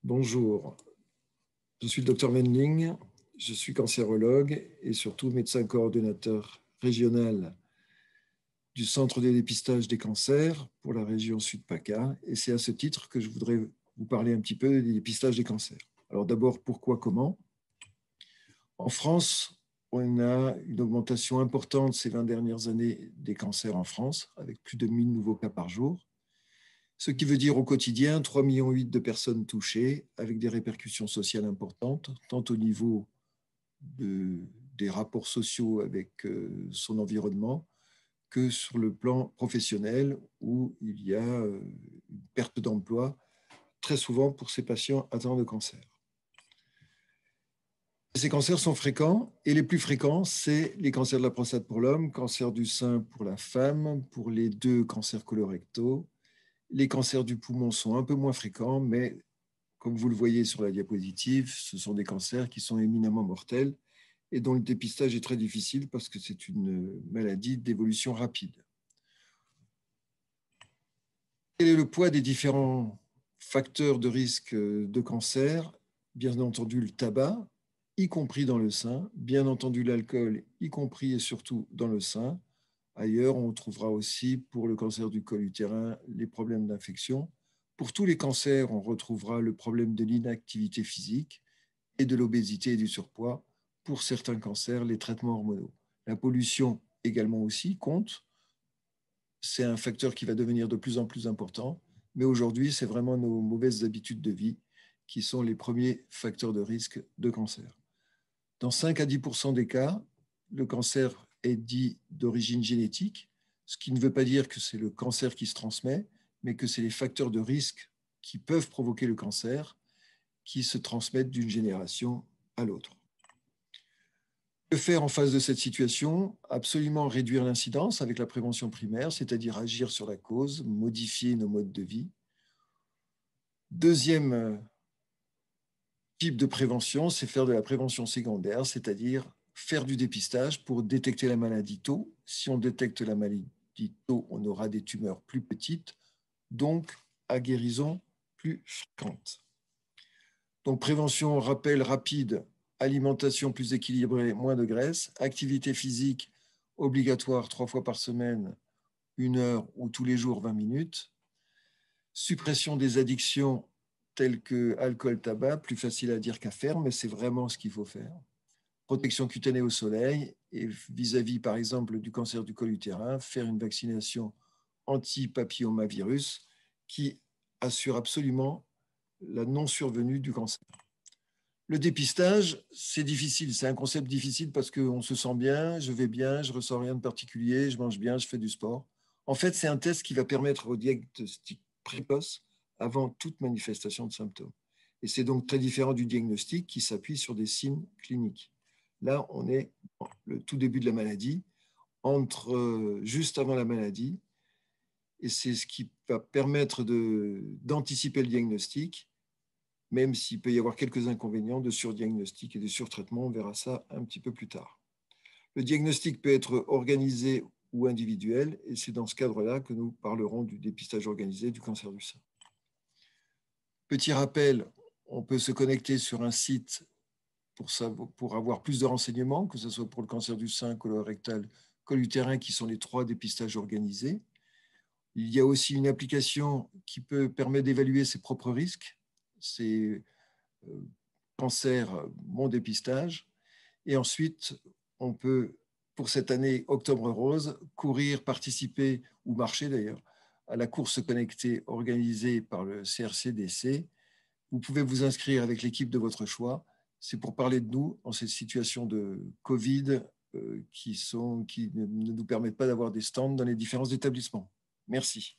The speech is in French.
Bonjour, je suis le docteur Wendling, je suis cancérologue et surtout médecin coordonnateur régional du Centre de dépistage des cancers pour la région Sud-PACA. Et c'est à ce titre que je voudrais vous parler un petit peu des dépistages des cancers. Alors d'abord, pourquoi, comment? En France, on a une augmentation importante ces 20 dernières années des cancers en France, avec plus de 1000 nouveaux cas par jour. Ce qui veut dire au quotidien 3,8 millions de personnes touchées, avec des répercussions sociales importantes, tant au niveau des rapports sociaux avec son environnement, que sur le plan professionnel, où il y a une perte d'emploi, très souvent pour ces patients atteints de cancer. Ces cancers sont fréquents, et les plus fréquents, c'est les cancers de la prostate pour l'homme, cancer du sein pour la femme, pour les deux cancers colorectaux. Les cancers du poumon sont un peu moins fréquents, mais comme vous le voyez sur la diapositive, ce sont des cancers qui sont éminemment mortels et dont le dépistage est très difficile parce que c'est une maladie d'évolution rapide. Quel est le poids des différents facteurs de risque de cancer? Bien entendu, le tabac, y compris dans le sein, bien entendu l'alcool, y compris et surtout dans le sein. Ailleurs, on trouvera aussi pour le cancer du col utérin les problèmes d'infection. Pour tous les cancers, on retrouvera le problème de l'inactivité physique et de l'obésité et du surpoids. Pour certains cancers, les traitements hormonaux. La pollution également aussi compte. C'est un facteur qui va devenir de plus en plus important. Mais aujourd'hui, c'est vraiment nos mauvaises habitudes de vie qui sont les premiers facteurs de risque de cancer. Dans 5 à 10% des cas, le cancer est dit d'origine génétique, ce qui ne veut pas dire que c'est le cancer qui se transmet, mais que c'est les facteurs de risque qui peuvent provoquer le cancer qui se transmettent d'une génération à l'autre. Que faire en face de cette situation? Absolument réduire l'incidence avec la prévention primaire, c'est-à-dire agir sur la cause, modifier nos modes de vie. Deuxième type de prévention, c'est faire de la prévention secondaire, c'est-à-dire faire du dépistage pour détecter la maladie tôt. Si on détecte la maladie tôt, on aura des tumeurs plus petites, donc à guérison plus fréquente. Donc prévention, rappel rapide, alimentation plus équilibrée, moins de graisse, activité physique obligatoire 3 fois par semaine, 1 heure ou tous les jours 20 minutes, suppression des addictions telles que alcool, tabac, plus facile à dire qu'à faire, mais c'est vraiment ce qu'il faut faire. Protection cutanée au soleil et vis-à-vis, par exemple, du cancer du col utérin, faire une vaccination anti-papillomavirus qui assure absolument la non-survenue du cancer. Le dépistage, c'est difficile, c'est un concept difficile parce qu'on se sent bien, je vais bien, je ne ressens rien de particulier, je mange bien, je fais du sport. En fait, c'est un test qui va permettre au diagnostic précoce avant toute manifestation de symptômes. Et c'est donc très différent du diagnostic qui s'appuie sur des signes cliniques. Là, on est dans le tout début de la maladie, juste avant la maladie, et c'est ce qui va permettre d'anticiper le diagnostic, même s'il peut y avoir quelques inconvénients de surdiagnostic et de surtraitement, on verra ça un petit peu plus tard. Le diagnostic peut être organisé ou individuel, et c'est dans ce cadre-là que nous parlerons du dépistage organisé du cancer du sein. Petit rappel, on peut se connecter sur un site pour avoir plus de renseignements, que ce soit pour le cancer du sein, colorectal, col utérin, qui sont les 3 dépistages organisés. Il y a aussi une application qui peut permettre d'évaluer ses propres risques. C'est cancer, mon dépistage. Et ensuite, on peut, pour cette année Octobre Rose, courir, participer ou marcher d'ailleurs à la course connectée organisée par le CRCDC. Vous pouvez vous inscrire avec l'équipe de votre choix. C'est pour parler de nous en cette situation de Covid qui ne nous permettent pas d'avoir des stands dans les différents établissements. Merci.